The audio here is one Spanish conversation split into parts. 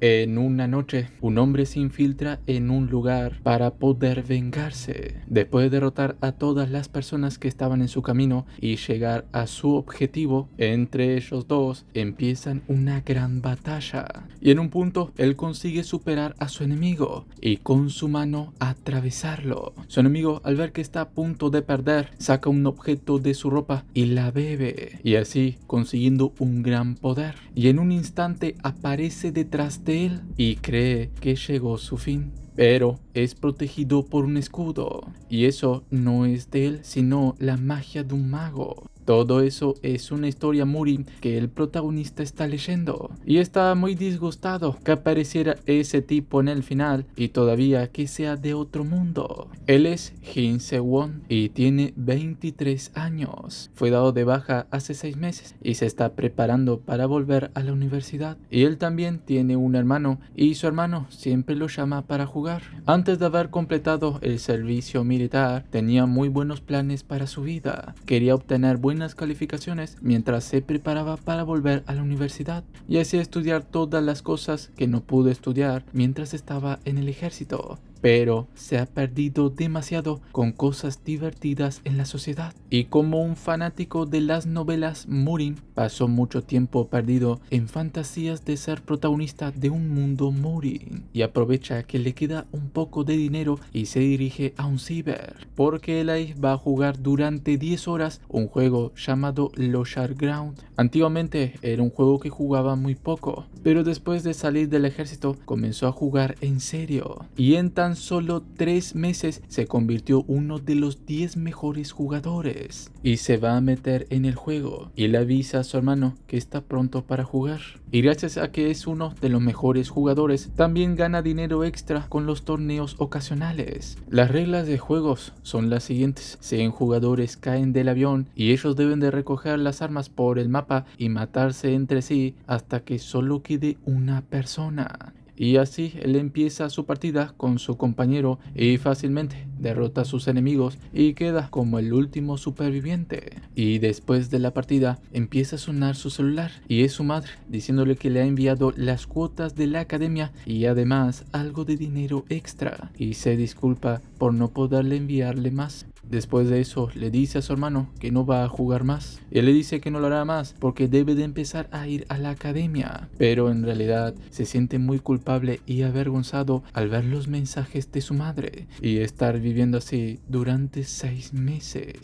En una noche, un hombre se infiltra en un lugar para poder vengarse. Después de derrotar a todas las personas que estaban en su camino y llegar a su objetivo, entre ellos dos empiezan una gran batalla. Y en un punto, él consigue superar a su enemigo y con su mano atravesarlo. Su enemigo, al ver que está a punto de perder, saca un objeto de su ropa y la bebe, y así consiguiendo un gran poder. Y en un instante aparece detrás de él y cree que llegó su fin. Pero es protegido por un escudo, y eso no es de él, sino la magia de un mago. Todo eso es una historia Muri que el protagonista está leyendo, y está muy disgustado que apareciera ese tipo en el final y todavía que sea de otro mundo. Él es Jin Se-won y tiene 23 años. Fue dado de baja hace 6 meses y se está preparando para volver a la universidad. Y él también tiene un hermano y su hermano siempre lo llama para jugar. Antes de haber completado el servicio militar, tenía muy buenos planes para su vida. Quería obtener buenas calificaciones mientras se preparaba para volver a la universidad y así estudiar todas las cosas que no pudo estudiar mientras estaba en el ejército. Pero se ha perdido demasiado con cosas divertidas en la sociedad. Y como un fanático de las novelas, Murin pasó mucho tiempo perdido en fantasías de ser protagonista de un mundo Murin. Y aprovecha que le queda un poco de dinero y se dirige a un ciber, porque él ahí va a jugar durante 10 horas un juego llamado Loshar Ground. Antiguamente era un juego que jugaba muy poco, pero después de salir del ejército comenzó a jugar en serio. Y en tan solo 3 meses se convirtió uno de los 10 mejores jugadores y se va a meter en el juego y le avisa a su hermano que está pronto para jugar. Y gracias a que es uno de los mejores jugadores, también gana dinero extra con los torneos ocasionales. Las reglas de juegos son las siguientes: 100 jugadores caen del avión y ellos deben de recoger las armas por el mapa y matarse entre sí hasta que solo quede una persona. Y así él empieza su partida con su compañero y fácilmente derrota a sus enemigos y queda como el último superviviente. Y después de la partida empieza a sonar su celular y es su madre diciéndole que le ha enviado las cuotas de la academia y además algo de dinero extra, y se disculpa por no poderle enviarle más. Después de eso le dice a su hermano que no va a jugar más. Él le dice que no lo hará más porque debe de empezar a ir a la academia, pero en realidad se siente muy culpable y avergonzado al ver los mensajes de su madre y estar viviendo así durante 6 meses.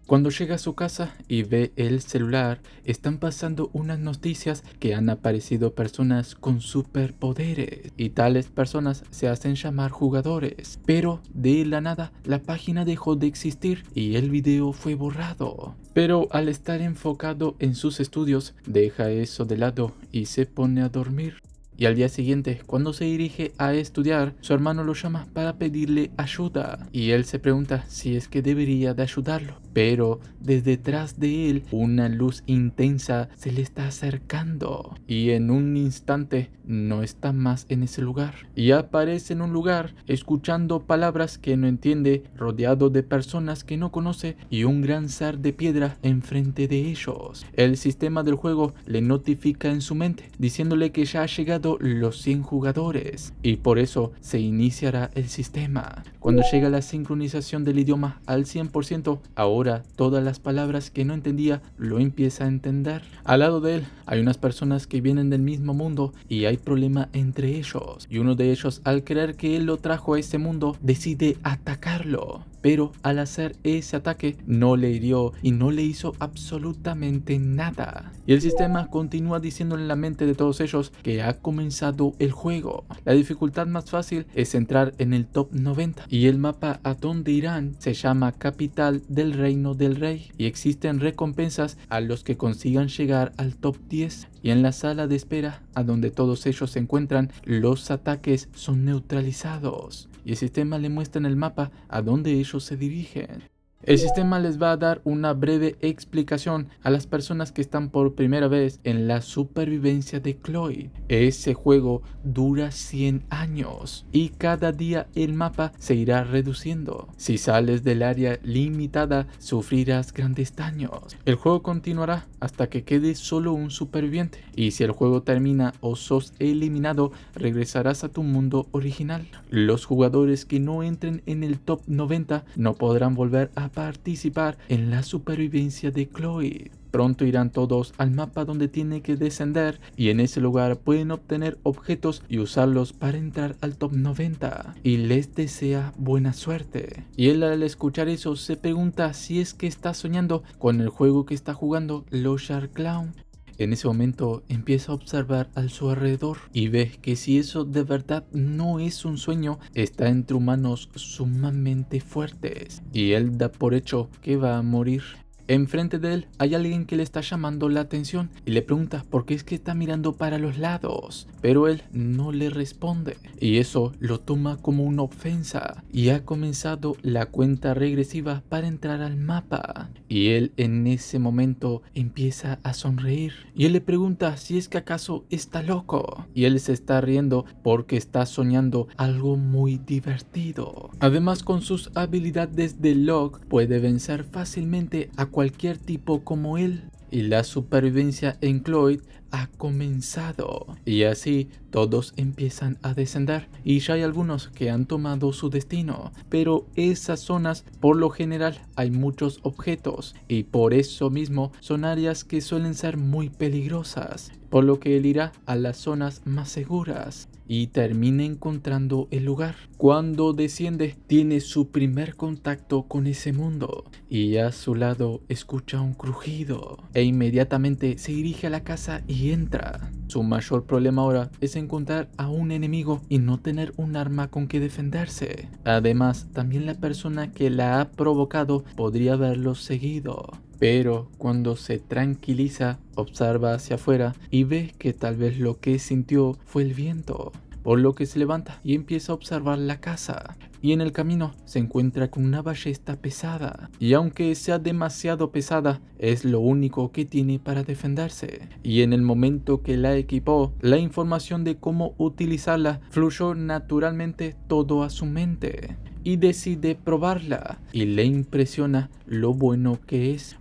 Cuando llega a su casa y ve el celular, están pasando unas noticias que han aparecido personas con superpoderes y tales personas se hacen llamar jugadores. Pero de la nada la página dejó de existir y el video fue borrado. Pero al estar enfocado en sus estudios, deja eso de lado y se pone a dormir. Y al día siguiente, cuando se dirige a estudiar, su hermano lo llama para pedirle ayuda. Y él se pregunta si es que debería de ayudarlo. Pero desde detrás de él, una luz intensa se le está acercando. Y en un instante, no está más en ese lugar. Y aparece en un lugar, escuchando palabras que no entiende, rodeado de personas que no conoce y un gran ser de piedra enfrente de ellos. El sistema del juego le notifica en su mente, diciéndole que ya ha llegado los 100 jugadores y por eso se iniciará el sistema. Cuando llega la sincronización del idioma al 100%, ahora todas las palabras que no entendía lo empieza a entender. Al lado de él hay unas personas que vienen del mismo mundo y hay problema entre ellos, y uno de ellos, al creer que él lo trajo a ese mundo, decide atacarlo. Pero al hacer ese ataque no le hirió y no le hizo absolutamente nada. Y el sistema continúa diciendo en la mente de todos ellos que ha comenzado el juego. La dificultad más fácil es entrar en el top 90 y el mapa a donde irán se llama Capital del Reino del Rey y existen recompensas a los que consigan llegar al top 10. Y en la sala de espera a donde todos ellos se encuentran, los ataques son neutralizados y el sistema le muestra en el mapa a dónde ellos se dirigen. El sistema les va a dar una breve explicación a las personas que están por primera vez en la supervivencia de Cloyd. Ese juego dura 100 años y cada día el mapa se irá reduciendo. Si sales del área limitada, sufrirás grandes daños. El juego continuará hasta que quede solo un superviviente. Y si el juego termina o sos eliminado, regresarás a tu mundo original. Los jugadores que no entren en el top 90 no podrán volver a participar en la supervivencia de Chloe. Pronto irán todos al mapa donde tiene que descender y en ese lugar pueden obtener objetos y usarlos para entrar al top 90 y les desea buena suerte. Y él al escuchar eso se pregunta si es que está soñando con el juego que está jugando Loshar Clown. En ese momento empieza a observar a su alrededor y ve que si eso de verdad no es un sueño, está entre humanos sumamente fuertes y él da por hecho que va a morir. Enfrente de él hay alguien que le está llamando la atención y le pregunta por qué es que está mirando para los lados, pero él no le responde y eso lo toma como una ofensa y ha comenzado la cuenta regresiva para entrar al mapa y él en ese momento empieza a sonreír y él le pregunta si es que acaso está loco y él se está riendo porque está soñando algo muy divertido. Además, con sus habilidades de Locke puede vencer fácilmente a cualquier tipo como él. Y la supervivencia en Cloyd ha comenzado. Y así todos empiezan a descender. Y ya hay algunos que han tomado su destino. Pero esas zonas por lo general hay muchos objetos. Y por eso mismo son áreas que suelen ser muy peligrosas. Por lo que él irá a las zonas más seguras y termina encontrando el lugar. Cuando desciende, tiene su primer contacto con ese mundo y a su lado escucha un crujido e inmediatamente se dirige a la casa y entra. Su mayor problema ahora es encontrar a un enemigo y no tener un arma con que defenderse. Además, también la persona que la ha provocado podría haberlo seguido. Pero cuando se tranquiliza, observa hacia afuera y ve que tal vez lo que sintió fue el viento, por lo que se levanta y empieza a observar la casa. Y en el camino se encuentra con una ballesta pesada, y aunque sea demasiado pesada, es lo único que tiene para defenderse. Y en el momento que la equipó, la información de cómo utilizarla fluyó naturalmente todo a su mente. Y decide probarla, y le impresiona lo bueno que es.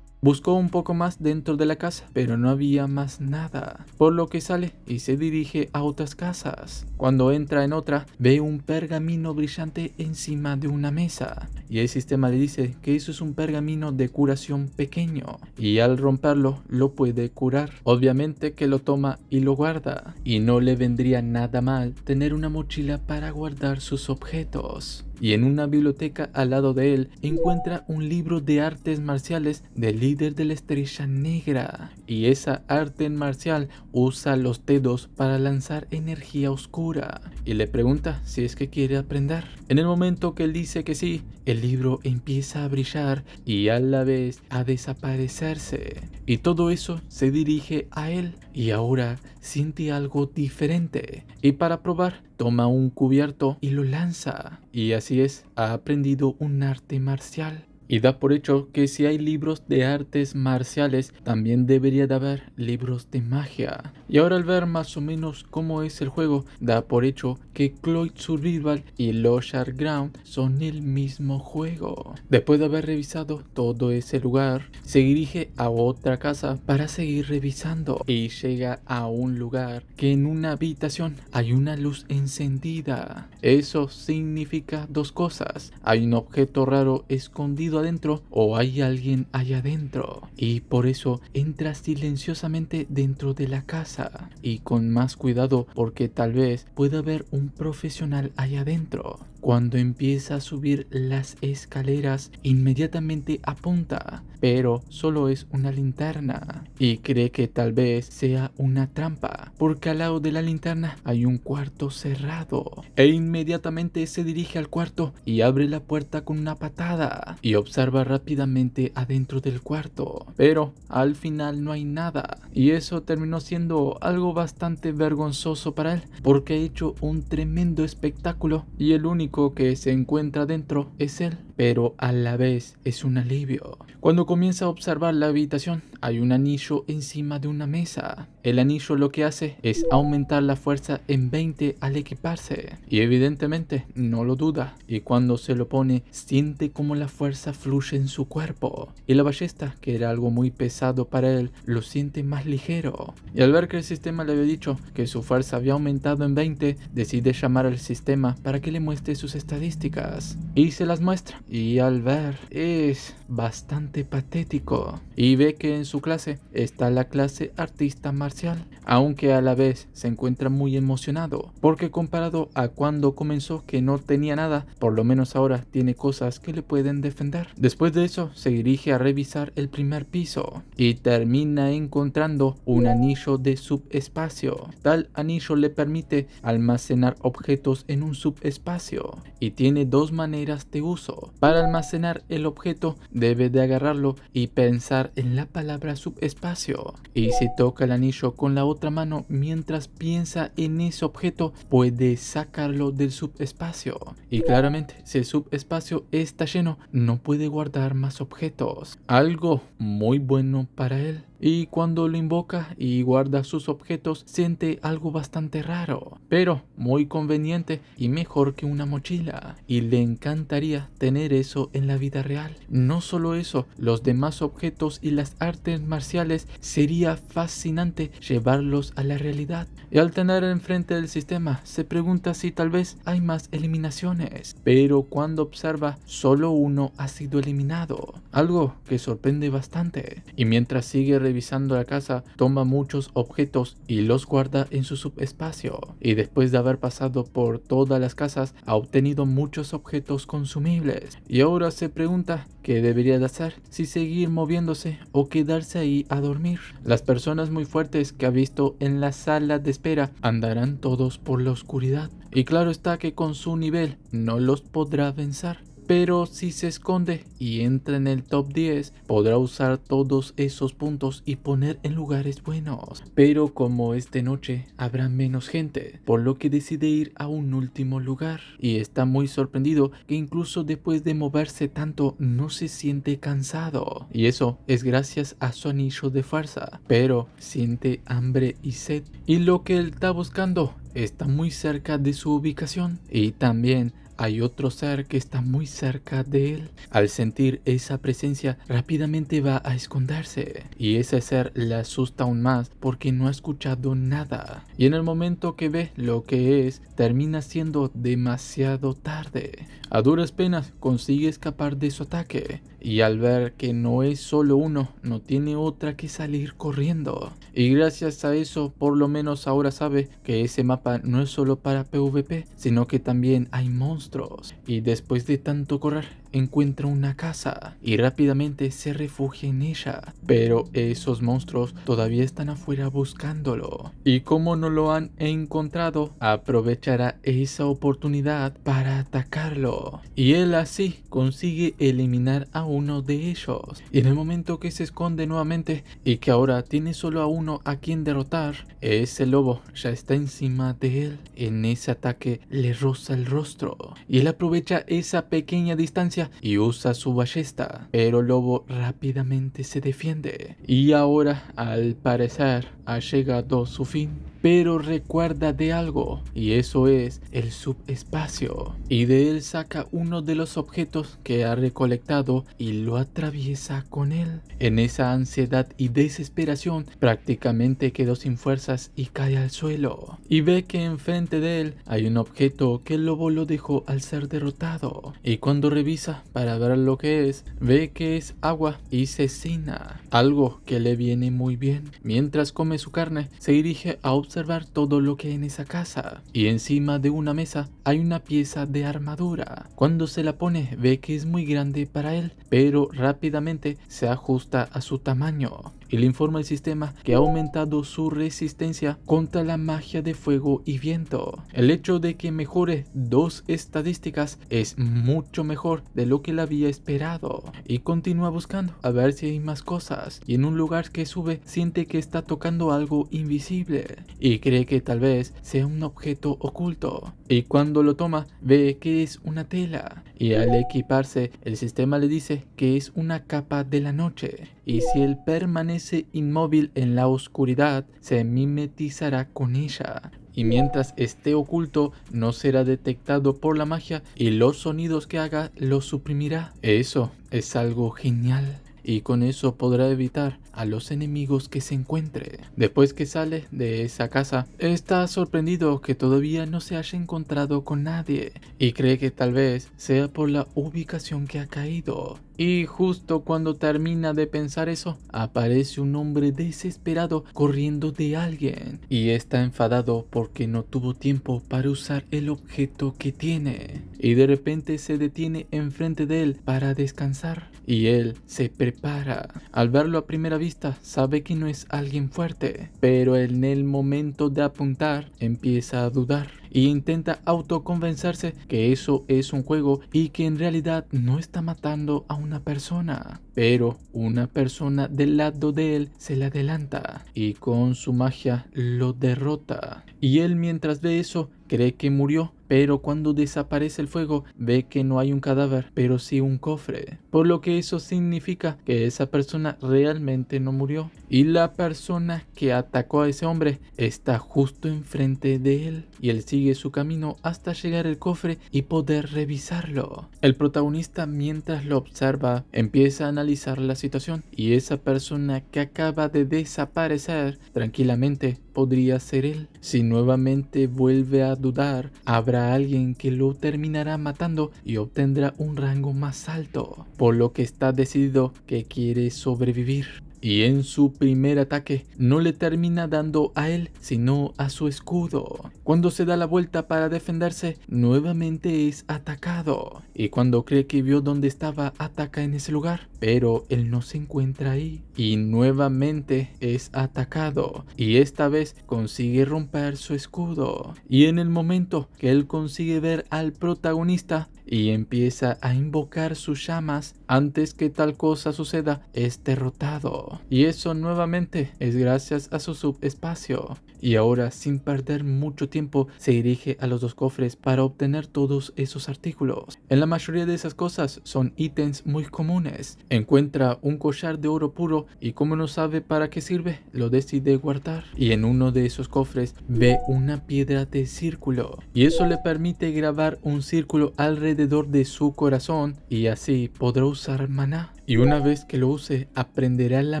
Buscó un poco más dentro de la casa, pero no había más nada, por lo que sale y se dirige a otras casas. Cuando entra en otra, ve un pergamino brillante encima de una mesa, y el sistema le dice que eso es un pergamino de curación pequeño, y al romperlo lo puede curar. Obviamente que lo toma y lo guarda, y no le vendría nada mal tener una mochila para guardar sus objetos. Y en una biblioteca al lado de él encuentra un libro de artes marciales del líder de la Estrella Negra. Y esa arte marcial usa los dedos para lanzar energía oscura. Y le pregunta si es que quiere aprender. En el momento que él dice que sí, el libro empieza a brillar y a la vez a desaparecerse. Y todo eso se dirige a él. Y ahora siente algo diferente. Y para probar, toma un cubierto y lo lanza. Y así es, ha aprendido un arte marcial. Y da por hecho que si hay libros de artes marciales, también debería de haber libros de magia. Y ahora al ver más o menos cómo es el juego, da por hecho que Cloyd Survival y Loshar Ground son el mismo juego. Después de haber revisado todo ese lugar, se dirige a otra casa para seguir revisando. Y llega a un lugar que en una habitación hay una luz encendida. Eso significa dos cosas. Hay un objeto raro escondido adentro o hay alguien allá adentro, y por eso entra silenciosamente dentro de la casa y con más cuidado porque tal vez pueda haber un profesional allá adentro. Cuando empieza a subir las escaleras, inmediatamente apunta, pero solo es una linterna y cree que tal vez sea una trampa, porque al lado de la linterna hay un cuarto cerrado e inmediatamente se dirige al cuarto y abre la puerta con una patada y observa rápidamente adentro del cuarto, pero al final no hay nada y eso terminó siendo algo bastante vergonzoso para él porque ha hecho un tremendo espectáculo y el único que se encuentra dentro es él. pero a la vez es un alivio. Cuando comienza a observar la habitación, hay un anillo encima de una mesa. El anillo lo que hace es aumentar la fuerza en 20 al equiparse, y evidentemente no lo duda, y cuando se lo pone siente como la fuerza fluye en su cuerpo, y la ballesta, que era algo muy pesado para él, lo siente más ligero. Y al ver que el sistema le había dicho que su fuerza había aumentado en 20, decide llamar al sistema para que le muestre sus estadísticas, y se las muestra, y al ver es bastante patético, y ve que en su clase está la clase artista marcial, aunque a la vez se encuentra muy emocionado, porque comparado a cuando comenzó que no tenía nada, por lo menos ahora tiene cosas que le pueden defender. Después de eso se dirige a revisar el primer piso y termina encontrando un anillo de subespacio. Tal anillo le permite almacenar objetos en un subespacio y tiene dos maneras de uso. Para almacenar el objeto debe de agarrarlo y pensar en la palabra subespacio, y si toca el anillo con la otra mano mientras piensa en ese objeto puede sacarlo del subespacio, y claramente si el subespacio está lleno no puede guardar más objetos, algo muy bueno para él. Y cuando lo invoca y guarda sus objetos siente algo bastante raro, pero muy conveniente y mejor que una mochila, y le encantaría tener eso en la vida real. No solo eso, los demás objetos y las artes marciales sería fascinante llevarlos a la realidad. Y al tener enfrente del sistema se pregunta si tal vez hay más eliminaciones, pero cuando observa solo uno ha sido eliminado, algo que sorprende bastante. Y mientras sigue revisando la casa, toma muchos objetos y los guarda en su subespacio, y después de haber pasado por todas las casas ha obtenido muchos objetos consumibles, y ahora se pregunta qué debería de hacer, si seguir moviéndose o quedarse ahí a dormir. Las personas muy fuertes que ha visto en la sala de espera andarán todos por la oscuridad, y claro está que con su nivel no los podrá vencer. Pero si se esconde y entra en el top 10, podrá usar todos esos puntos y poner en lugares buenos. Pero como es de noche, habrá menos gente, por lo que decide ir a un último lugar. Y está muy sorprendido que incluso después de moverse tanto no se siente cansado. Y eso es gracias a su anillo de fuerza. Pero siente hambre y sed. Y lo que él está buscando está muy cerca de su ubicación. Y también hay otro ser que está muy cerca de él. Al sentir esa presencia, rápidamente va a esconderse, y ese ser le asusta aún más porque no ha escuchado nada. Y en el momento que ve lo que es, termina siendo demasiado tarde. A duras penas consigue escapar de su ataque, y al ver que no es solo uno, no tiene otra que salir corriendo. Y gracias a eso, por lo menos ahora sabe que ese mapa no es solo para PvP, sino que también hay monstruos. Y después de tanto correr, encuentra una casa y rápidamente se refugia en ella. Pero esos monstruos todavía están afuera buscándolo, y como no lo han encontrado, aprovechará esa oportunidad para atacarlo. Y él así consigue eliminar a uno de ellos. Y en el momento que se esconde nuevamente y que ahora tiene solo a uno a quien derrotar, ese lobo ya está encima de él. En ese ataque le roza el rostro, y él aprovecha esa pequeña distancia y usa su ballesta, pero el lobo rápidamente se defiende, y ahora al parecer ha llegado su fin. Pero recuerda de algo, y eso es el subespacio, y de él saca uno de los objetos que ha recolectado y lo atraviesa con él. En esa ansiedad y desesperación prácticamente quedó sin fuerzas y cae al suelo, y ve que enfrente de él hay un objeto que el lobo lo dejó al ser derrotado, y cuando revisa para ver lo que es, ve que es agua y cecina, algo que le viene muy bien. Mientras come su carne, se dirige a observar todo lo que hay en esa casa, y encima de una mesa hay una pieza de armadura. Cuando se la pone, ve que es muy grande para él, pero rápidamente se ajusta a su tamaño, y le informa al sistema que ha aumentado su resistencia contra la magia de fuego y viento. El hecho de que mejore 2 estadísticas es mucho mejor de lo que le había esperado y continúa buscando a ver si hay más cosas, y en un lugar que sube siente que está tocando algo invisible y cree que tal vez sea un objeto oculto, y cuando lo toma ve que es una tela, y al equiparse el sistema le dice que es una capa de la noche, y si él permanece inmóvil en la oscuridad se mimetizará con ella, y mientras esté oculto no será detectado por la magia y los sonidos que haga los suprimirá. Eso es algo genial, y con eso podrá evitar a los enemigos que se encuentre. Después que sale de esa casa, está sorprendido que todavía no se haya encontrado con nadie y cree que tal vez sea por la ubicación que ha caído. Y justo cuando termina de pensar eso, aparece un hombre desesperado corriendo de alguien y está enfadado porque no tuvo tiempo para usar el objeto que tiene, y de repente se detiene enfrente de él para descansar y él se prepara. Al verlo a primera vista sabe que no es alguien fuerte, pero en el momento de apuntar empieza a dudar y intenta autoconvencerse que eso es un juego y que en realidad no está matando a una persona. Pero una persona del lado de él se le adelanta y con su magia lo derrota. Y él, mientras ve eso, cree que murió, pero cuando desaparece el fuego ve que no hay un cadáver, pero sí un cofre, por lo que eso significa que esa persona realmente no murió, y la persona que atacó a ese hombre está justo enfrente de él, y él sigue su camino hasta llegar al cofre y poder revisarlo. El protagonista, mientras lo observa, empieza a analizar la situación, y esa persona que acaba de desaparecer tranquilamente podría ser él. Si nuevamente vuelve a dudar, habrá alguien que lo terminará matando y obtendrá un rango más alto, por lo que está decidido que quiere sobrevivir. Y en su primer ataque no le termina dando a él, sino a su escudo. Cuando se da la vuelta para defenderse, nuevamente es atacado. Y cuando cree que vio dónde estaba, ataca en ese lugar, pero él no se encuentra ahí. Y nuevamente es atacado, y esta vez consigue romper su escudo. Y en el momento que él consigue ver al protagonista y empieza a invocar sus llamas, antes que tal cosa suceda, es derrotado. Y eso nuevamente es gracias a su subespacio. Y ahora, sin perder mucho tiempo, se dirige a los 2 cofres para obtener todos esos artículos. En la mayoría de esas cosas son ítems muy comunes. Encuentra un collar de oro puro y como no sabe para qué sirve, lo decide guardar. Y en uno de esos cofres ve una piedra de círculo. Y eso le permite grabar un círculo alrededor de su corazón y así podrá usar maná. Y una vez que lo use, aprenderá la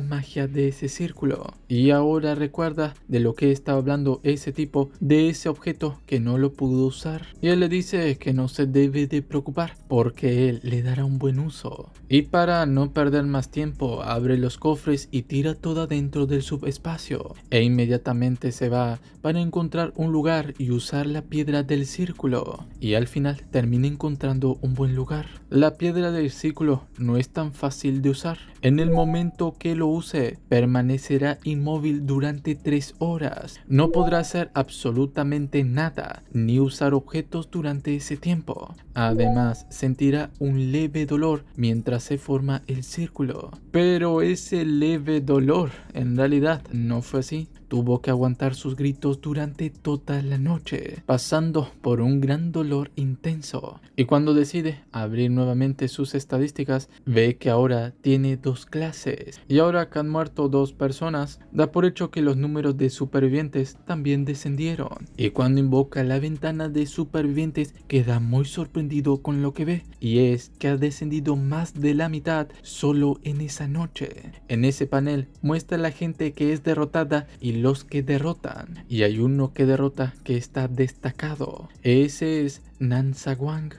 magia de ese círculo. Y ahora recuerda de lo que estaba hablando ese tipo, de ese objeto que no lo pudo usar. Y él le dice que no se debe de preocupar, porque él le dará un buen uso. Y para no perder más tiempo, abre los cofres y tira todo dentro del subespacio. E inmediatamente se va para encontrar un lugar y usar la piedra del círculo. Y al final termina encontrando un buen lugar. La piedra del círculo no es tan fácil de usar. En el momento que lo use, permanecerá inmóvil durante 3 horas. No podrá hacer absolutamente nada, ni usar objetos durante ese tiempo. Además, sentirá un leve dolor mientras se forma el círculo. Pero ese leve dolor en realidad no fue así. Tuvo que aguantar sus gritos durante toda la noche, pasando por un gran dolor intenso. Y cuando decide abrir nuevamente sus estadísticas, ve que ahora tiene 2 clases. Y ahora que han muerto 2 personas, da por hecho que los números de supervivientes también descendieron. Y cuando invoca la ventana de supervivientes, queda muy sorprendido con lo que ve. Y es que ha descendido más de la mitad solo en esa noche. En ese panel muestra la gente que es derrotada y los que derrotan, y hay uno que derrota que está destacado. Ese es Nam Sawang.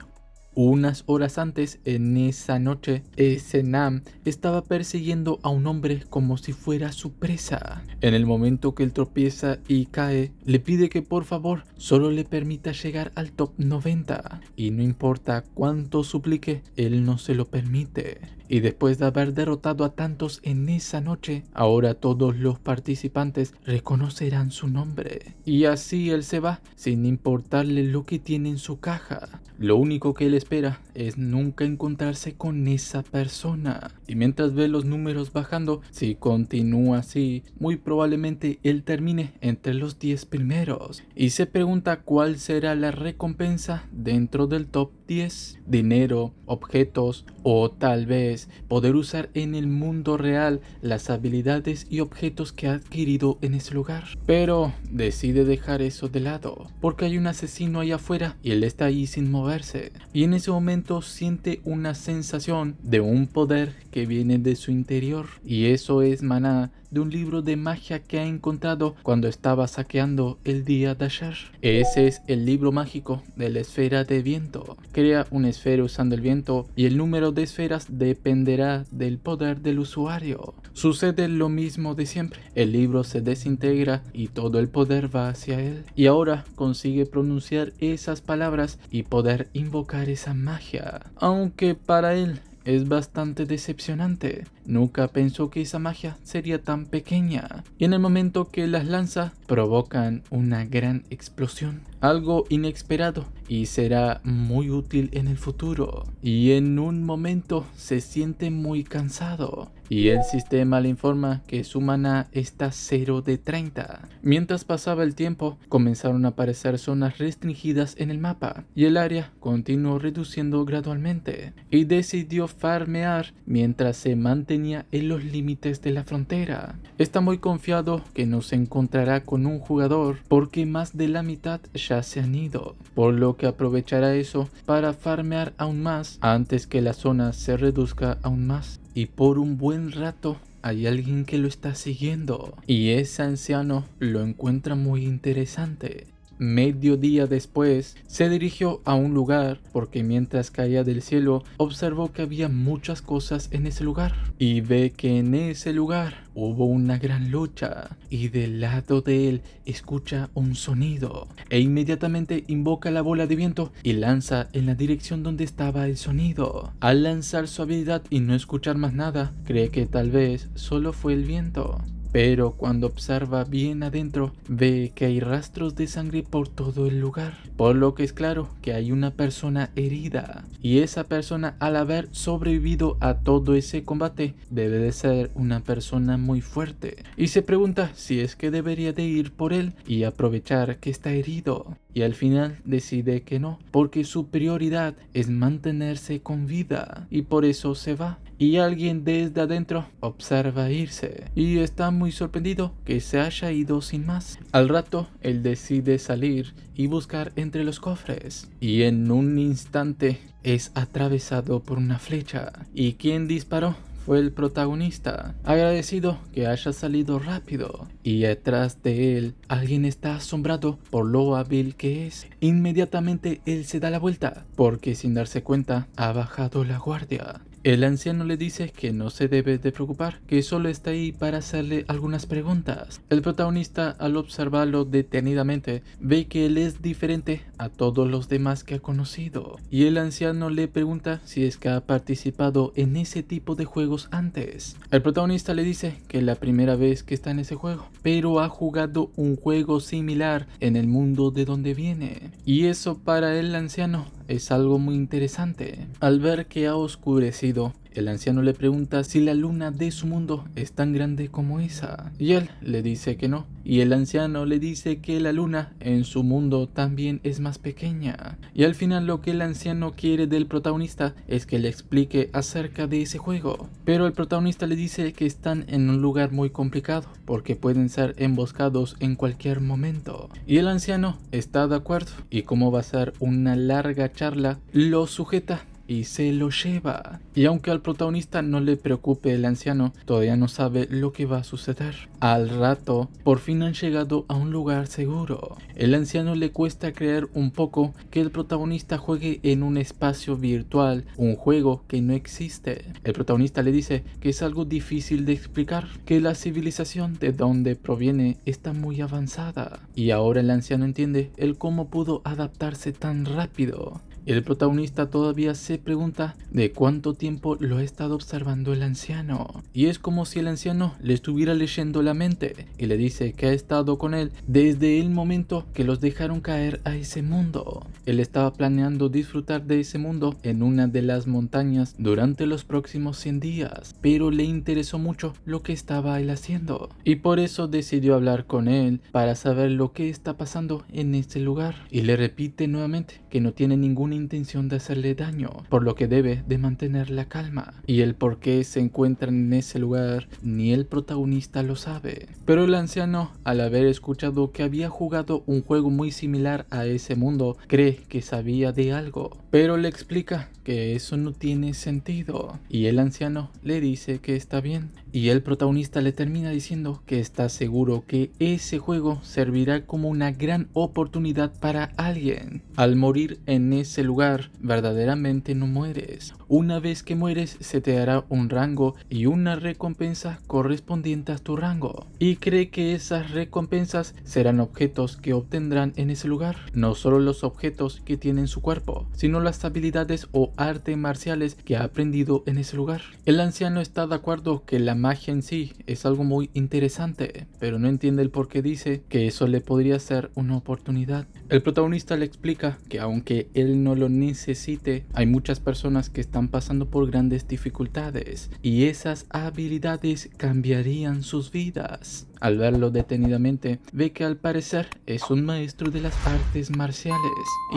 Unas horas antes, en esa noche, ese Nam estaba persiguiendo a un hombre como si fuera su presa. En el momento que él tropieza y cae, le pide que por favor solo le permita llegar al top 90. Y no importa cuánto suplique, él no se lo permite. y después de haber derrotado a tantos en esa noche, ahora todos los participantes reconocerán su nombre. Y así él se va, sin importarle lo que tiene en su caja. Lo único que él espera es nunca encontrarse con esa persona. Y mientras ve los números bajando, si continúa así, muy probablemente él termine entre los 10 primeros. Y se pregunta cuál será la recompensa dentro del top 10. Dinero, objetos o tal vez poder usar en el mundo real las habilidades y objetos que ha adquirido en ese lugar. Pero decide dejar eso de lado, porque hay un asesino ahí afuera y él está ahí sin moverse. Y en ese momento siente una sensación de un poder que viene de su interior. Y eso es maná de un libro de magia que ha encontrado cuando estaba saqueando el día de ayer. Ese es el libro mágico de la esfera de viento. Crea una esfera usando el viento y el número de esferas dependerá del poder del usuario. Sucede lo mismo de siempre. El libro se desintegra y todo el poder va hacia él. Y ahora consigue pronunciar esas palabras y poder invocar esa magia. Aunque para él es bastante decepcionante. Nunca pensó que esa magia sería tan pequeña. Y en el momento que las lanza, provocan una gran explosión. Algo inesperado y será muy útil en el futuro. Y en un momento se siente muy cansado. Y el sistema le informa que su maná está 0 de 30. Mientras pasaba el tiempo, comenzaron a aparecer zonas restringidas en el mapa. Y el área continuó reduciendo gradualmente. Y decidió farmear mientras se mantenía en los límites de la frontera. Está muy confiado que no se encontrará con un jugador porque más de la mitad ya se han ido, por lo que aprovechará eso para farmear aún más antes que la zona se reduzca aún más. Y por un buen rato hay alguien que lo está siguiendo y ese anciano lo encuentra muy interesante. Medio día después, se dirigió a un lugar porque mientras caía del cielo, observó que había muchas cosas en ese lugar y ve que en ese lugar hubo una gran lucha y del lado de él escucha un sonido e inmediatamente invoca la bola de viento y lanza en la dirección donde estaba el sonido. Al lanzar su habilidad y no escuchar más nada, cree que tal vez solo fue el viento. Pero cuando observa bien adentro, ve que hay rastros de sangre por todo el lugar, por lo que es claro que hay una persona herida. Y esa persona, al haber sobrevivido a todo ese combate, debe de ser una persona muy fuerte. Y se pregunta si es que debería de ir por él y aprovechar que está herido. Y al final decide que no, porque su prioridad es mantenerse con vida, y por eso se va. Y alguien desde adentro observa irse y está muy sorprendido que se haya ido sin más. Al rato él decide salir y buscar entre los cofres y en un instante es atravesado por una flecha. ¿Y quién disparó? Fue el protagonista, agradecido que haya salido rápido, y detrás de él alguien está asombrado por lo hábil que es. Inmediatamente él se da la vuelta porque sin darse cuenta ha bajado la guardia. El anciano le dice que no se debe de preocupar, que solo está ahí para hacerle algunas preguntas. El protagonista, al observarlo detenidamente, ve que él es diferente a todos los demás que ha conocido. Y el anciano le pregunta si es que ha participado en ese tipo de juegos antes. El protagonista le dice que es la primera vez que está en ese juego, pero ha jugado un juego similar en el mundo de donde viene. Y eso para el anciano es algo muy interesante. Al ver que ha oscurecido, el anciano le pregunta si la luna de su mundo es tan grande como esa, y él le dice que no, y el anciano le dice que la luna en su mundo también es más pequeña. Y al final lo que el anciano quiere del protagonista es que le explique acerca de ese juego, pero el protagonista le dice que están en un lugar muy complicado porque pueden ser emboscados en cualquier momento, y el anciano está de acuerdo, y como va a ser una larga charla, lo sujeta y se lo lleva. Y aunque al protagonista no le preocupe el anciano, todavía no sabe lo que va a suceder. Al rato, por fin han llegado a un lugar seguro. El anciano le cuesta creer un poco que el protagonista juegue en un espacio virtual, un juego que no existe. El protagonista le dice que es algo difícil de explicar, que la civilización de donde proviene está muy avanzada. Y ahora el anciano entiende el cómo pudo adaptarse tan rápido. El protagonista todavía se pregunta de cuánto tiempo lo ha estado observando el anciano. Y es como si el anciano le estuviera leyendo la mente y le dice que ha estado con él desde el momento que los dejaron caer a ese mundo. Él estaba planeando disfrutar de ese mundo en una de las montañas durante los próximos 100 días, pero le interesó mucho lo que estaba él haciendo. Y por eso decidió hablar con él para saber lo que está pasando en ese lugar. Y le repite nuevamente que no tiene ninguna intención de hacerle daño, por lo que debe de mantener la calma. Y el por qué se encuentran en ese lugar, ni el protagonista lo sabe. Pero el anciano, al haber escuchado que había jugado un juego muy similar a ese mundo, cree que sabía de algo, pero le explica que eso no tiene sentido. Y el anciano le dice que está bien. Y el protagonista le termina diciendo que está seguro que ese juego servirá como una gran oportunidad para alguien. Al morir en ese lugar, verdaderamente no mueres. Una vez que mueres, se te dará un rango y una recompensa correspondiente a tu rango. Y cree que esas recompensas serán objetos que obtendrán en ese lugar. No solo los objetos que tienen su cuerpo, sino las habilidades o artes marciales que ha aprendido en ese lugar. El anciano está de acuerdo que la magia en sí es algo muy interesante, pero no entiende el por qué dice que eso le podría ser una oportunidad. El protagonista le explica que aunque él no lo necesite, hay muchas personas que están pasando por grandes dificultades y esas habilidades cambiarían sus vidas. Al verlo detenidamente, ve que al parecer es un maestro de las artes marciales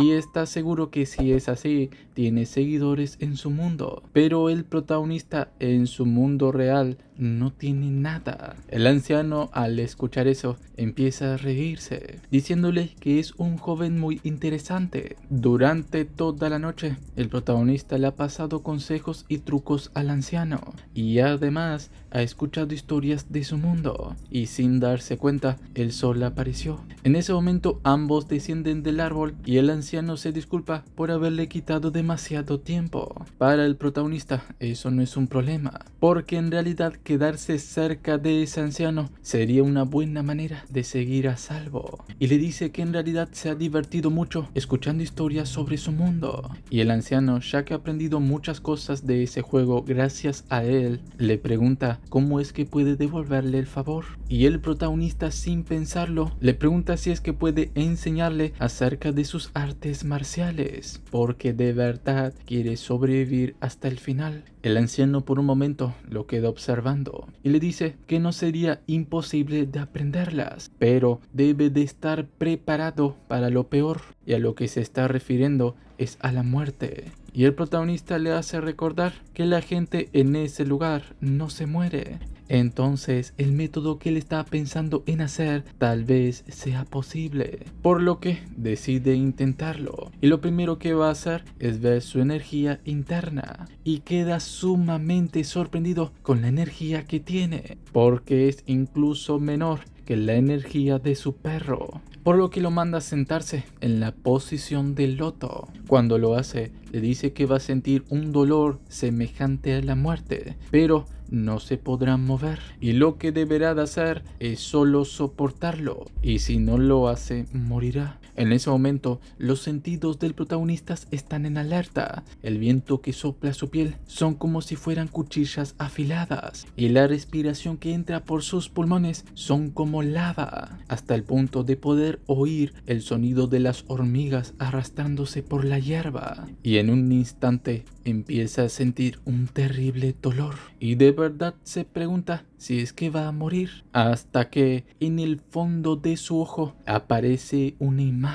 y está seguro que si es así, tiene seguidores en su mundo. Pero el protagonista en su mundo real no tiene nada. El anciano, al escuchar eso, empieza a reírse, diciéndole que es un joven muy interesante. Durante toda la noche, el protagonista le ha pasado consejos y trucos al anciano y además ha escuchado historias de su mundo. Y sin darse cuenta, el sol apareció. En ese momento ambos descienden del árbol y el anciano se disculpa por haberle quitado demasiado tiempo. Para el protagonista eso no es un problema, porque en realidad quedarse cerca de ese anciano sería una buena manera de seguir a salvo. Y le dice que en realidad se ha divertido mucho escuchando historias sobre su mundo. Y el anciano, ya que ha aprendido muchas cosas de ese juego gracias a él, le pregunta cómo es que puede devolverle el favor. Y el protagonista, sin pensarlo, le pregunta si es que puede enseñarle acerca de sus artes marciales, porque de verdad quiere sobrevivir hasta el final. El anciano por un momento lo queda observando y le dice que no sería imposible de aprenderlas, pero debe de estar preparado para lo peor, y a lo que se está refiriendo es a la muerte. Y el protagonista le hace recordar que la gente en ese lugar no se muere. Entonces el método que él está pensando en hacer tal vez sea posible, por lo que decide intentarlo. Y lo primero que va a hacer es ver su energía interna y queda sumamente sorprendido con la energía que tiene, porque es incluso menor que la energía de su perro, por lo que lo manda a sentarse en la posición del loto. Cuando lo hace, le dice que va a sentir un dolor semejante a la muerte, pero no se podrá mover, y lo que deberá de hacer es solo soportarlo, y si no lo hace, morirá. En ese momento, los sentidos del protagonista están en alerta. El viento que sopla su piel son como si fueran cuchillas afiladas, y la respiración que entra por sus pulmones son como lava, hasta el punto de poder oír el sonido de las hormigas arrastrándose por la hierba. Y en un instante empieza a sentir un terrible dolor, y de verdad se pregunta si es que va a morir, hasta que en el fondo de su ojo aparece una imagen.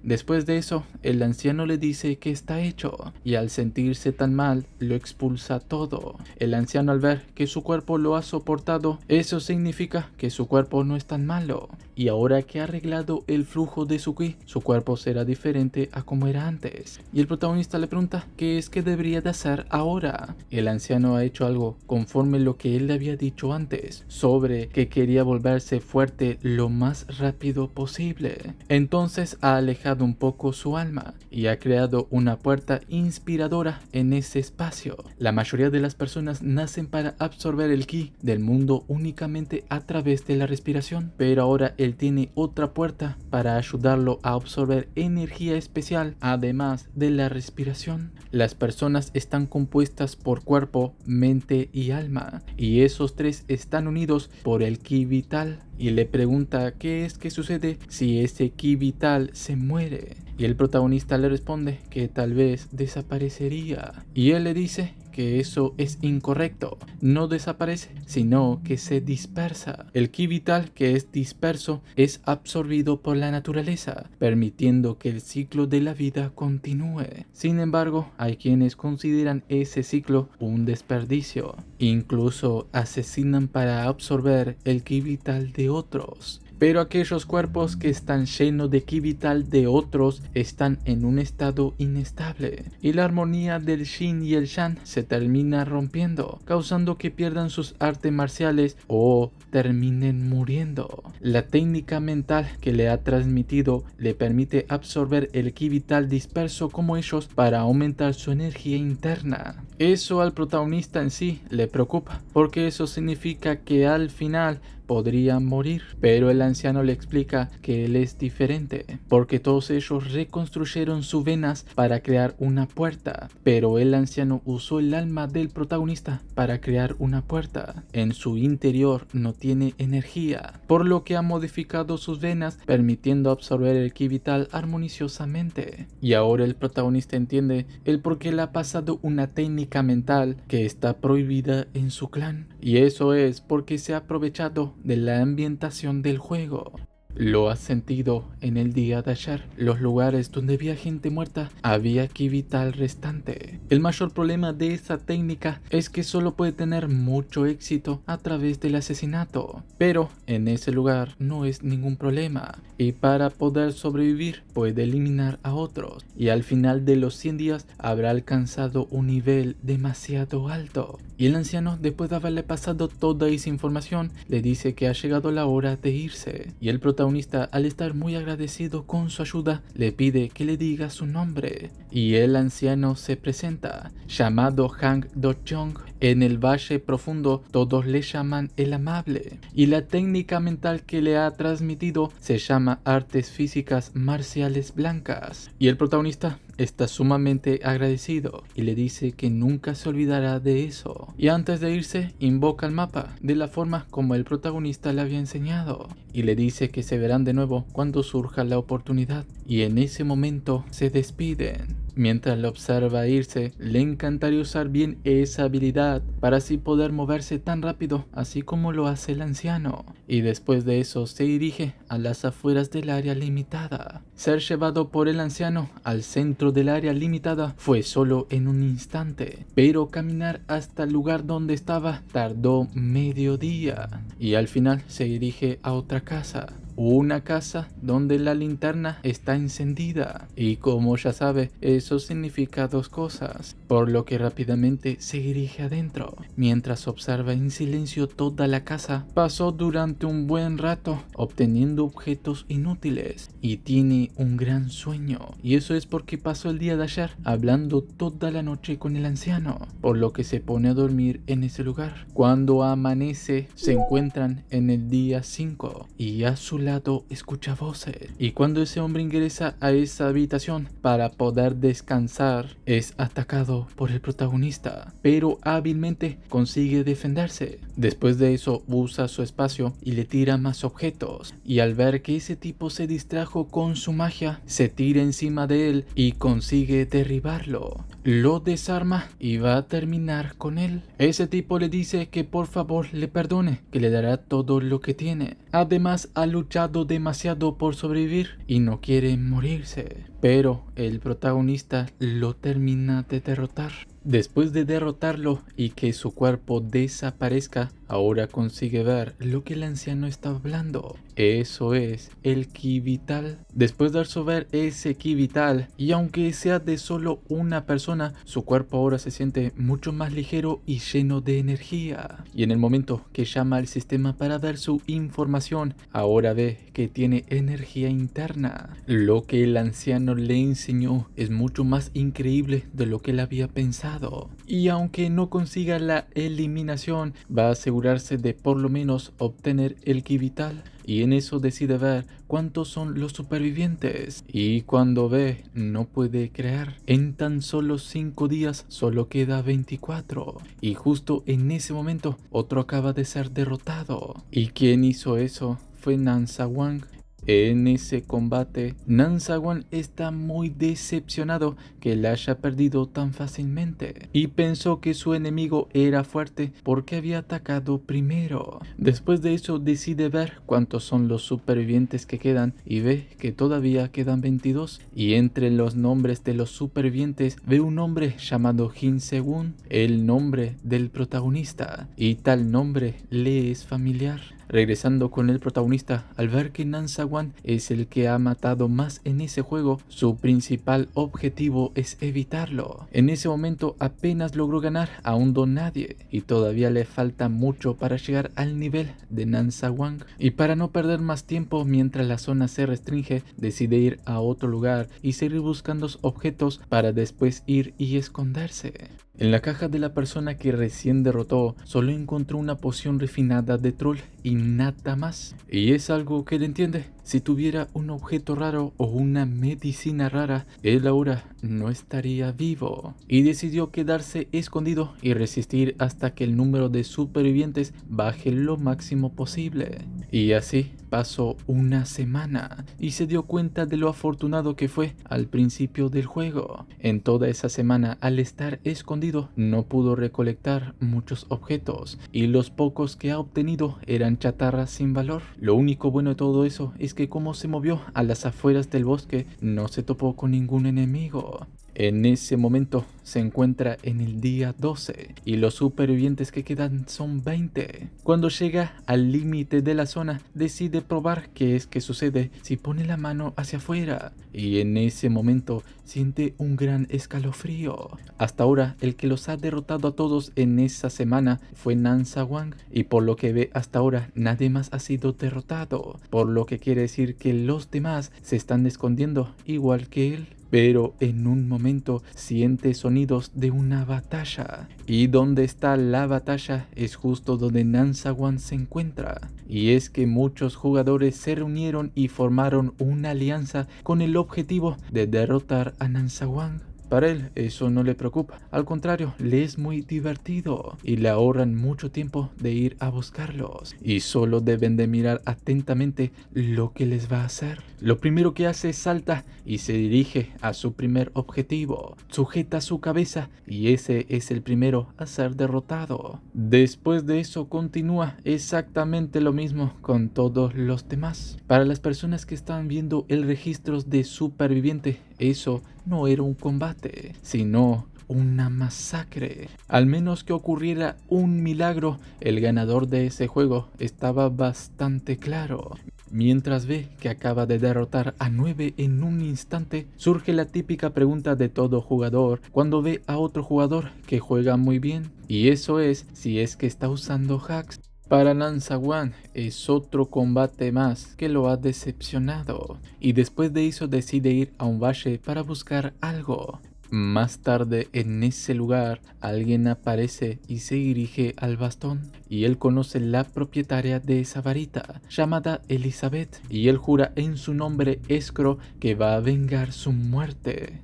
Después de eso, el anciano le dice que está hecho, y al sentirse tan mal, lo expulsa todo. El anciano, al ver que su cuerpo lo ha soportado, eso significa que su cuerpo no es tan malo, y ahora que ha arreglado el flujo de su ki, su cuerpo será diferente a como era antes. Y el protagonista le pregunta qué es que debería de hacer ahora. El anciano ha hecho algo conforme lo que él le había dicho antes, sobre que quería volverse fuerte lo más rápido posible. Entonces ha alejado un poco su alma y ha creado una puerta inspiradora en ese espacio. La mayoría de las personas nacen para absorber el ki del mundo únicamente a través de la respiración, pero ahora él tiene otra puerta para ayudarlo a absorber energía especial, además de la respiración. Las personas están compuestas por cuerpo, mente y alma, y esos tres están unidos por el ki vital. Y le pregunta qué es que sucede si ese ki vital se muere. Y el protagonista le responde que tal vez desaparecería. Y él le dice que eso es incorrecto. No desaparece, sino que se dispersa. El ki vital que es disperso es absorbido por la naturaleza, permitiendo que el ciclo de la vida continúe. Sin embargo, hay quienes consideran ese ciclo un desperdicio. Incluso asesinan para absorber el ki vital de otros. Pero aquellos cuerpos que están llenos de ki vital de otros están en un estado inestable y la armonía del yin y el yang se termina rompiendo, causando que pierdan sus artes marciales o terminen muriendo. La técnica mental que le ha transmitido le permite absorber el ki vital disperso como ellos para aumentar su energía interna. Eso al protagonista en sí le preocupa, porque eso significa que al final podría morir, pero el anciano le explica que él es diferente, porque todos ellos reconstruyeron sus venas para crear una puerta, pero el anciano usó el alma del protagonista para crear una puerta. En su interior no tiene energía, por lo que ha modificado sus venas, permitiendo absorber el ki vital armoniosamente. Y ahora el protagonista entiende el por qué le ha pasado una técnica mental que está prohibida en su clan, y eso es porque se ha aprovechado de la ambientación del juego. Lo has sentido en el día de ayer. Los lugares donde había gente muerta había ki vital restante. El mayor problema de esa técnica es que solo puede tener mucho éxito a través del asesinato, pero en ese lugar no es ningún problema, y para poder sobrevivir puede eliminar a otros, y al final de los 100 días habrá alcanzado un nivel demasiado alto. Y el anciano, después de haberle pasado toda esa información, le dice que ha llegado la hora de irse, y el protagonista, al estar muy agradecido con su ayuda, le pide que le diga su nombre, y el anciano se presenta, llamado Hang Do-jong. En el Valle Profundo todos le llaman el Amable, y la técnica mental que le ha transmitido se llama Artes Físicas Marciales Blancas, y el protagonista está sumamente agradecido y le dice que nunca se olvidará de eso. Y antes de irse, invoca el mapa de la forma como el protagonista le había enseñado y le dice que se verán de nuevo cuando surja la oportunidad. Y en ese momento se despiden. Mientras lo observa irse, le encantaría usar bien esa habilidad para así poder moverse tan rápido, así como lo hace el anciano. Y después de eso se dirige a las afueras del área limitada. Ser llevado por el anciano al centro del área limitada fue solo en un instante, pero caminar hasta el lugar donde estaba tardó medio día. Y al final se dirige a otra casa. Una casa donde la linterna está encendida, y como ya sabe, eso significa dos cosas, por lo que rápidamente se dirige adentro. Mientras observa en silencio toda la casa, pasó durante un buen rato obteniendo objetos inútiles y tiene un gran sueño, y eso es porque pasó el día de ayer hablando toda la noche con el anciano, por lo que se pone a dormir en ese lugar. Cuando amanece se encuentran en el día 5 y a su lado escucha voces, y cuando ese hombre ingresa a esa habitación para poder descansar es atacado por el protagonista, pero hábilmente consigue defenderse. Después de eso usa su espacio y le tira más objetos, y al ver que ese tipo se distrajo con su magia, se tira encima de él y consigue derribarlo. Lo desarma y va a terminar con él. Ese tipo le dice que por favor le perdone, que le dará todo lo que tiene. Además ha luchado demasiado por sobrevivir y no quiere morirse, pero el protagonista lo termina de derrotar. Después de derrotarlo y que su cuerpo desaparezca, ahora consigue ver lo que el anciano estaba hablando. Eso es el ki vital. Después de absorber ese ki vital, y aunque sea de solo una persona, su cuerpo ahora se siente mucho más ligero y lleno de energía. Y en el momento que llama al sistema para ver su información, ahora ve que tiene energía interna. Lo que el anciano le enseñó es mucho más increíble de lo que él había pensado. derrotado. Y aunque no consiga la eliminación, va a asegurarse de por lo menos obtener el ki vital. Y en eso decide ver cuántos son los supervivientes. Y cuando ve, no puede creer. En tan solo 5 días solo queda 24. Y justo en ese momento, otro acaba de ser derrotado. ¿Y quién hizo eso? Fue Nansawang. En ese combate, Nansawang está muy decepcionado que la haya perdido tan fácilmente y pensó que su enemigo era fuerte porque había atacado primero. Después de eso decide ver cuántos son los supervivientes que quedan y ve que todavía quedan 22 y entre los nombres de los supervivientes ve un nombre llamado Jin Se-won, el nombre del protagonista, y tal nombre le es familiar. Regresando con el protagonista, al ver que Nansawang es el que ha matado más en ese juego, su principal objetivo es evitarlo. En ese momento apenas logró ganar a un don nadie y todavía le falta mucho para llegar al nivel de Nansawang. Y para no perder más tiempo mientras la zona se restringe, decide ir a otro lugar y seguir buscando objetos para después ir y esconderse. En la caja de la persona que recién derrotó, solo encontró una poción refinada de troll y nada más. Y es algo que él entiende. Si tuviera un objeto raro o una medicina rara, él ahora no estaría vivo. Y decidió quedarse escondido y resistir hasta que el número de supervivientes baje lo máximo posible. Y así pasó una semana y se dio cuenta de lo afortunado que fue al principio del juego. En toda esa semana, al estar escondido, no pudo recolectar muchos objetos y los pocos que ha obtenido eran chatarras sin valor. Lo único bueno de todo eso es que como se movió a las afueras del bosque, no se topó con ningún enemigo. En ese momento se encuentra en el día 12 y los supervivientes que quedan son 20. Cuando llega al límite de la zona, decide probar qué es que sucede si pone la mano hacia afuera y en ese momento siente un gran escalofrío. Hasta ahora el que los ha derrotado a todos en esa semana fue Nansawang y por lo que ve hasta ahora nadie más ha sido derrotado, por lo que quiere decir que los demás se están escondiendo igual que él. Pero en un momento siente sonidos de una batalla. Y donde está la batalla es justo donde Nansawang se encuentra. Y es que muchos jugadores se reunieron y formaron una alianza con el objetivo de derrotar a Nansawang. Para él eso no le preocupa, al contrario, le es muy divertido y le ahorran mucho tiempo de ir a buscarlos y solo deben de mirar atentamente lo que les va a hacer. Lo primero que hace es salta y se dirige a su primer objetivo, sujeta su cabeza y ese es el primero a ser derrotado. Después de eso continúa exactamente lo mismo con todos los demás. Para las personas que están viendo el registro de superviviente, eso no era un combate, sino una masacre. Al menos que ocurriera un milagro, el ganador de ese juego estaba bastante claro. Mientras ve que acaba de derrotar a 9 en un instante, surge la típica pregunta de todo jugador cuando ve a otro jugador que juega muy bien, y eso es si es que está usando hacks. Para Nansawang es otro combate más que lo ha decepcionado y después de eso decide ir a un valle para buscar algo. Más tarde en ese lugar alguien aparece y se dirige al bastón y él conoce la propietaria de esa varita llamada Elizabeth y él jura en su nombre escro que va a vengar su muerte.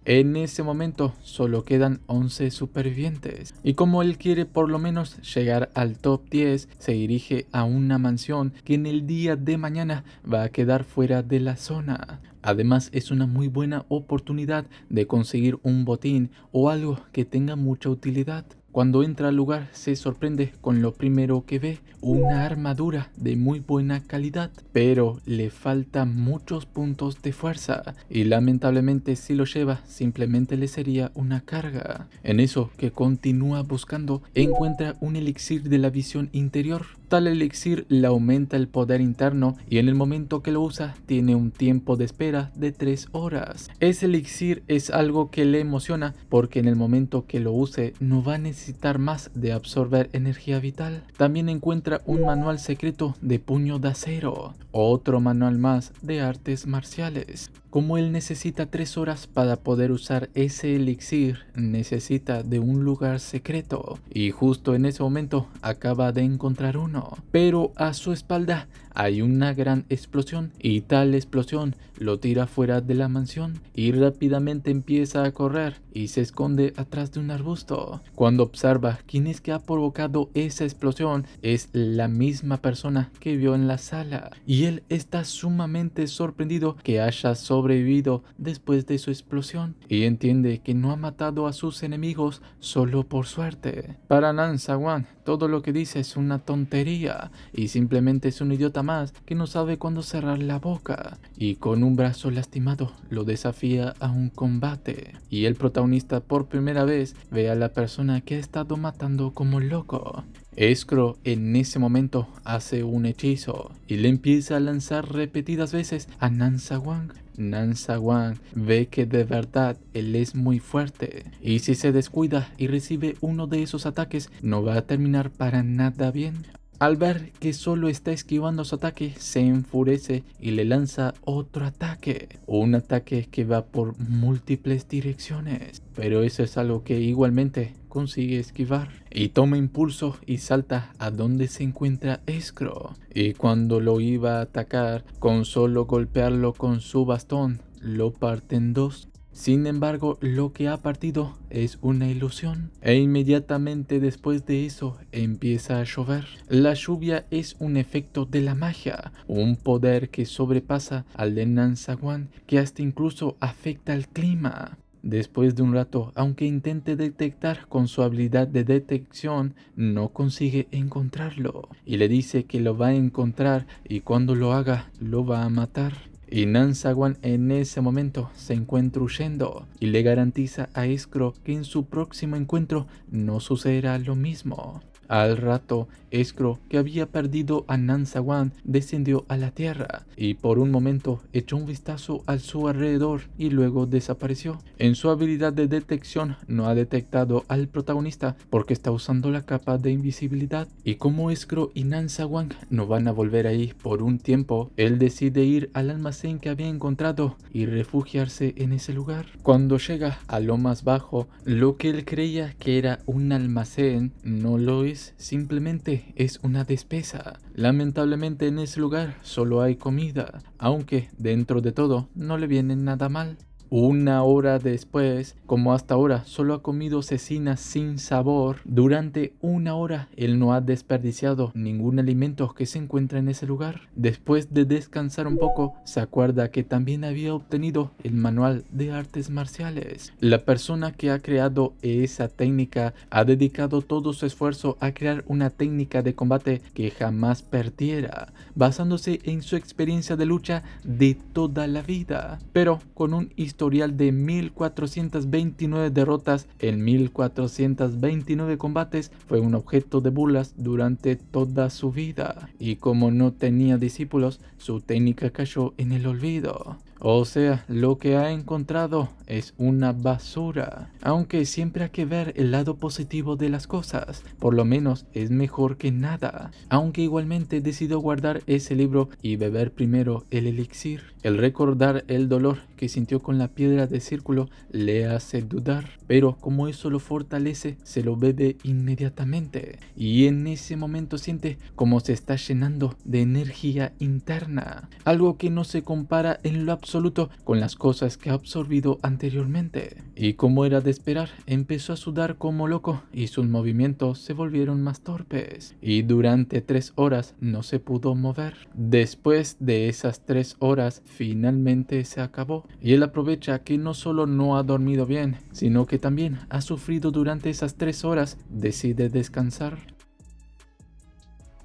En ese momento solo quedan 11 supervivientes y como él quiere por lo menos llegar al top 10, se dirige a una mansión que en el día de mañana va a quedar fuera de la zona. Además es una muy buena oportunidad de conseguir un botín o algo que tenga mucha utilidad. Cuando entra al lugar se sorprende con lo primero que ve, una armadura de muy buena calidad, pero le faltan muchos puntos de fuerza y lamentablemente si lo lleva simplemente le sería una carga. En eso que continúa buscando encuentra un elixir de la visión interior. Tal elixir le aumenta el poder interno y en el momento que lo usa tiene un tiempo de espera de 3 horas. Ese elixir es algo que le emociona porque en el momento que lo use no va a necesitar más de absorber energía vital. También encuentra un manual secreto de puño de acero, otro manual más de artes marciales. como él necesita 3 horas para poder usar ese elixir, necesita de un lugar secreto y justo en ese momento acaba de encontrar uno. Pero a su espalda hay una gran explosión y tal explosión lo tira fuera de la mansión y rápidamente empieza a correr y se esconde atrás de un arbusto. Cuando observa quién es que ha provocado esa explosión, es la misma persona que vio en la sala y él está sumamente sorprendido que haya sobrevivido después de su explosión y entiende que no ha matado a sus enemigos solo por suerte. Para Nan Sawan, todo lo que dice es una tontería y simplemente es un idiota más que no sabe cuándo cerrar la boca, y con un brazo lastimado lo desafía a un combate y el protagonista por primera vez ve a la persona que ha estado matando como loco. Escro en ese momento hace un hechizo y le empieza a lanzar repetidas veces a Nan Sawan. Nan Sawan ve que de verdad él es muy fuerte y si se descuida y recibe uno de esos ataques no va a terminar para nada bien. Al ver que solo está esquivando su ataque, se enfurece y le lanza otro ataque. Un ataque que va por múltiples direcciones. Pero eso es algo que igualmente consigue esquivar. Y toma impulso y salta a donde se encuentra Escro. Y cuando lo iba a atacar, con solo golpearlo con su bastón, lo parte en dos. Sin embargo, lo que ha partido es una ilusión e inmediatamente después de eso empieza a llover. La lluvia es un efecto de la magia, un poder que sobrepasa al de Nan Sawan, que hasta incluso afecta al clima. Después de un rato, aunque intente detectar con su habilidad de detección, no consigue encontrarlo y le dice que lo va a encontrar y cuando lo haga lo va a matar. Y Nan Sawan en ese momento se encuentra huyendo y le garantiza a Escro que en su próximo encuentro no sucederá lo mismo. Al rato, Escro, que había perdido a Nan Sawan, descendió a la tierra y por un momento echó un vistazo a su alrededor y luego desapareció. En su habilidad de detección no ha detectado al protagonista porque está usando la capa de invisibilidad. Y como Escro y Nan Sawan no van a volver ahí por un tiempo, él decide ir al almacén que había encontrado y refugiarse en ese lugar. Cuando llega a lo más bajo, lo que él creía que era un almacén no lo es, simplemente es una despesa. Lamentablemente en ese lugar solo hay comida, aunque dentro de todo no le viene nada mal. Una hora después, como hasta ahora solo ha comido cecina sin sabor, durante una hora él no ha desperdiciado ningún alimento que se encuentra en ese lugar. Después de descansar un poco, se acuerda que también había obtenido el manual de artes marciales. La persona que ha creado esa técnica ha dedicado todo su esfuerzo a crear una técnica de combate que jamás perdiera, basándose en su experiencia de lucha de toda la vida, pero con un historial de 1429 derrotas en 1429 combates. Fue un objeto de burlas durante toda su vida y como no tenía discípulos, su técnica cayó en el olvido. O sea, lo que ha encontrado es una basura. Aunque siempre hay que ver el lado positivo de las cosas. Por lo menos es mejor que nada. Aunque igualmente decidió guardar ese libro y beber primero el elixir. El recordar el dolor que sintió con la piedra de círculo le hace dudar. Pero como eso lo fortalece, se lo bebe inmediatamente. Y en ese momento siente como se está llenando de energía interna. Algo que no se compara en lo absoluto con las cosas que ha absorbido anteriormente. Y como era de esperar, empezó a sudar como loco y sus movimientos se volvieron más torpes. Y durante 3 horas no se pudo mover. Después de esas 3 horas finalmente se acabó. Y él aprovecha que no solo no ha dormido bien, sino que también ha sufrido durante esas 3 horas, decide descansar.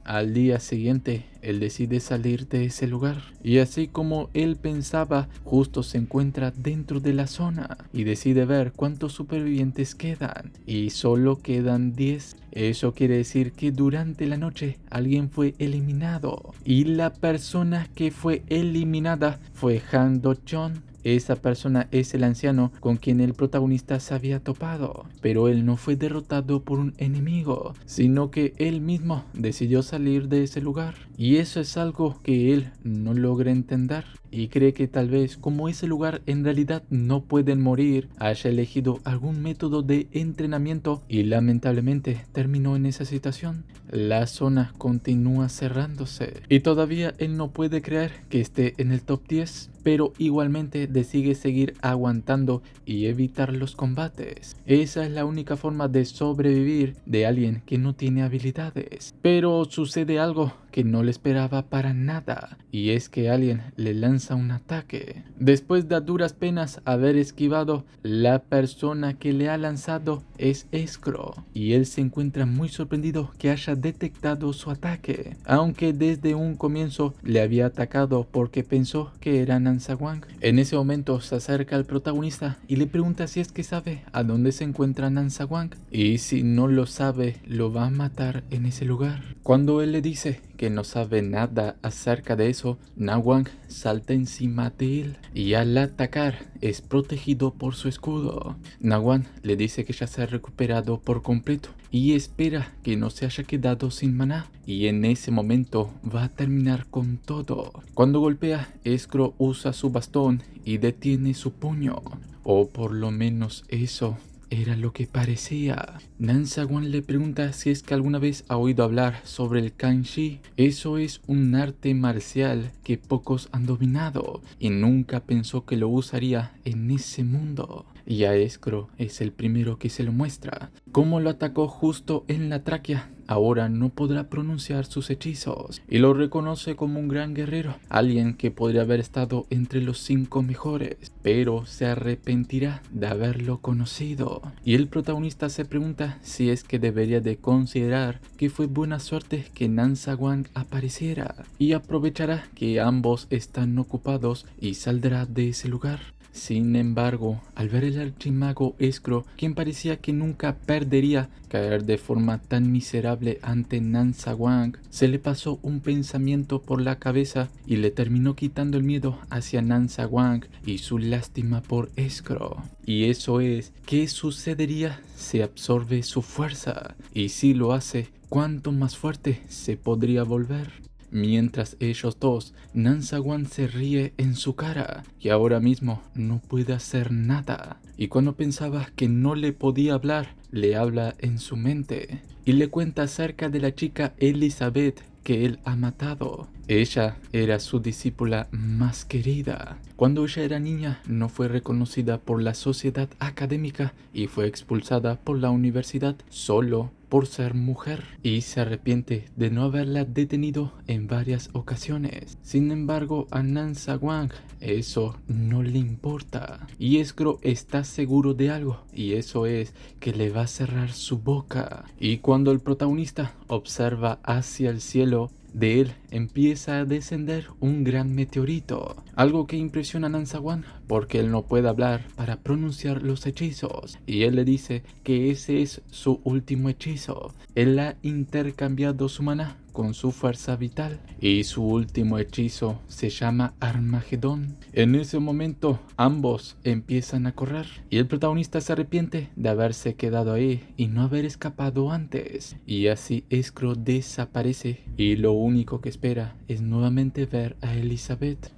Al día siguiente, él decide salir de ese lugar y así como él pensaba, justo se encuentra dentro de la zona y decide ver cuántos supervivientes quedan y solo quedan 10. Eso quiere decir que durante la noche alguien fue eliminado y la persona que fue eliminada fue Han Do-cheon. Esa persona es el anciano con quien el protagonista se había topado, pero él no fue derrotado por un enemigo, sino que él mismo decidió salir de ese lugar. Y eso es algo que él no logra entender. Y cree que tal vez, como ese lugar en realidad no pueden morir, haya elegido algún método de entrenamiento y lamentablemente terminó en esa situación. La zona continúa cerrándose y todavía él no puede creer que esté en el top 10, pero igualmente decide seguir aguantando y evitar los combates. Esa es la única forma de sobrevivir de alguien que no tiene habilidades. Pero sucede algo que no le esperaba para nada, y es que alguien le lanza un ataque. Después de a duras penas haber esquivado, la persona que le ha lanzado es Escro, y él se encuentra muy sorprendido que haya detectado su ataque, aunque desde un comienzo le había atacado porque pensó que era Nansawang. En ese momento se acerca al protagonista y le pregunta si es que sabe a dónde se encuentra Nansawang, y si no lo sabe lo va a matar en ese lugar. Cuando él le dice que no sabe nada acerca de eso, Nawang salta encima de él y al atacar es protegido por su escudo. Nawang le dice que ya se ha recuperado por completo y espera que no se haya quedado sin maná, y en ese momento va a terminar con todo. Cuando golpea, Escro usa su bastón y detiene su puño, o por lo menos eso era lo que parecía. Nansawang le pregunta si es que alguna vez ha oído hablar sobre el Kanshi. Eso es un arte marcial que pocos han dominado y nunca pensó que lo usaría en ese mundo. Y a Escro es el primero que se lo muestra. Como lo atacó justo en la tráquea, ahora no podrá pronunciar sus hechizos y lo reconoce como un gran guerrero, alguien que podría haber estado entre los 5 mejores, pero se arrepentirá de haberlo conocido. Y el protagonista se pregunta si es que debería de considerar que fue buena suerte que Nansawang apareciera, y aprovechará que ambos están ocupados y saldrá de ese lugar. Sin embargo, al ver el archimago Escro, quien parecía que nunca perdería, caer de forma tan miserable ante Nansawang, se le pasó un pensamiento por la cabeza y le terminó quitando el miedo hacia Nansawang y su lástima por Escro. Y eso es, ¿qué sucedería si absorbe su fuerza? Y si lo hace, ¿cuánto más fuerte se podría volver? Mientras ellos dos, Nansawang se ríe en su cara y ahora mismo no puede hacer nada. Y cuando pensaba que no le podía hablar, le habla en su mente y le cuenta acerca de la chica Elizabeth que él ha matado. Ella era su discípula más querida. Cuando ella era niña, no fue reconocida por la sociedad académica y fue expulsada por la universidad solo por ser mujer, y se arrepiente de no haberla detenido en varias ocasiones. Sin embargo, a Nansawang eso no le importa, y Escro está seguro de algo, y eso es que le va a cerrar su boca. Y cuando el protagonista observa hacia el cielo, de él empieza a descender un gran meteorito, algo que impresiona a Nansawang porque él no puede hablar para pronunciar los hechizos, y él le dice que ese es su último hechizo. Él ha intercambiado su maná con su fuerza vital y su último hechizo se llama Armagedón. En ese momento ambos empiezan a correr y el protagonista se arrepiente de haberse quedado ahí y no haber escapado antes, y así Escro desaparece y lo único que espera es nuevamente ver a Elizabeth.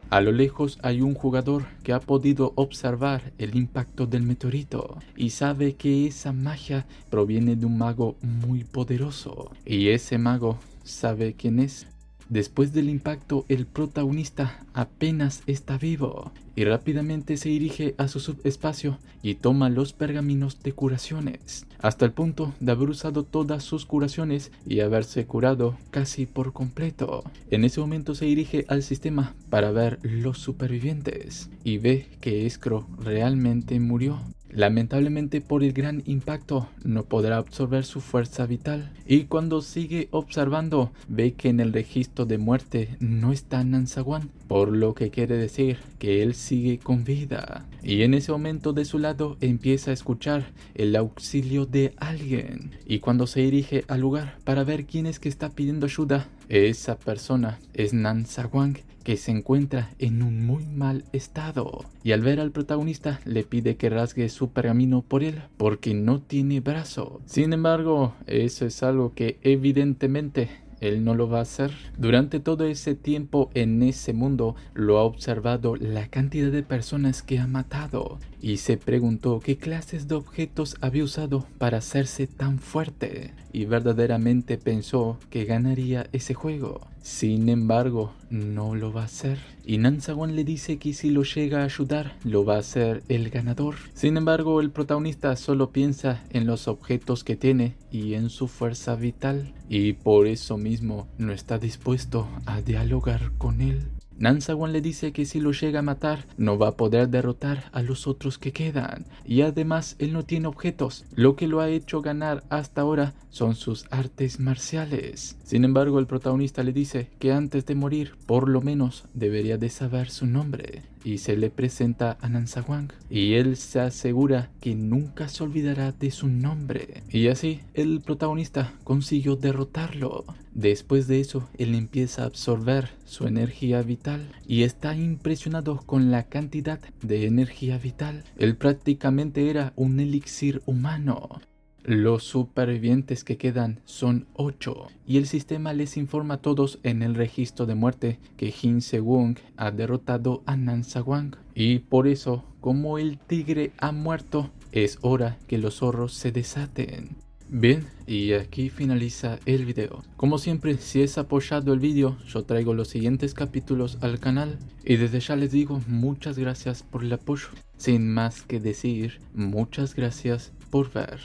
A lo lejos hay un jugador que ha podido observar el impacto del meteorito y sabe que esa magia proviene de un mago muy poderoso, y ese mago sabe quién es. Después del impacto, el protagonista apenas está vivo y rápidamente se dirige a su subespacio y toma los pergaminos de curaciones, hasta el punto de haber usado todas sus curaciones y haberse curado casi por completo. En ese momento se dirige al sistema para ver los supervivientes y ve que Escro realmente murió. Lamentablemente, por el gran impacto no podrá absorber su fuerza vital, y cuando sigue observando ve que en el registro de muerte no está Nansawang, por lo que quiere decir que él sigue con vida. Y en ese momento de su lado empieza a escuchar el auxilio de alguien, y cuando se dirige al lugar para ver quién es que está pidiendo ayuda, esa persona es Nansawang, que se encuentra en un muy mal estado, y al ver al protagonista le pide que rasgue su pergamino por él porque no tiene brazo. Sin embargo, eso es algo que evidentemente él no lo va a hacer. Durante todo ese tiempo en ese mundo lo ha observado la cantidad de personas que ha matado y se preguntó qué clases de objetos había usado para hacerse tan fuerte y verdaderamente pensó que ganaría ese juego. Sin embargo, no lo va a hacer. Y Nanzawan le dice que si lo llega a ayudar, lo va a hacer el ganador. Sin embargo, el protagonista solo piensa en los objetos que tiene y en su fuerza vital. Y por eso mismo no está dispuesto a dialogar con él. Nanzawan le dice que si lo llega a matar, no va a poder derrotar a los otros que quedan. Y además, él no tiene objetos. Lo que lo ha hecho ganar hasta ahora son sus artes marciales. Sin embargo, el protagonista le dice que antes de morir, por lo menos, debería de saber su nombre. Y se le presenta a Nanzawan. Y él se asegura que nunca se olvidará de su nombre. Y así, el protagonista consiguió derrotarlo. Después de eso, él empieza a absorber su energía vital y está impresionado con la cantidad de energía vital. Él prácticamente era un elixir humano. Los supervivientes que quedan son 8 y el sistema les informa a todos en el registro de muerte que Jin Se-woong ha derrotado a Nanzawan. Y por eso, como el tigre ha muerto, es hora que los zorros se desaten. Bien, y aquí finaliza el video. Como siempre, si es apoyado el video, yo traigo los siguientes capítulos al canal. Y desde ya les digo muchas gracias por el apoyo. Sin más que decir, muchas gracias por ver.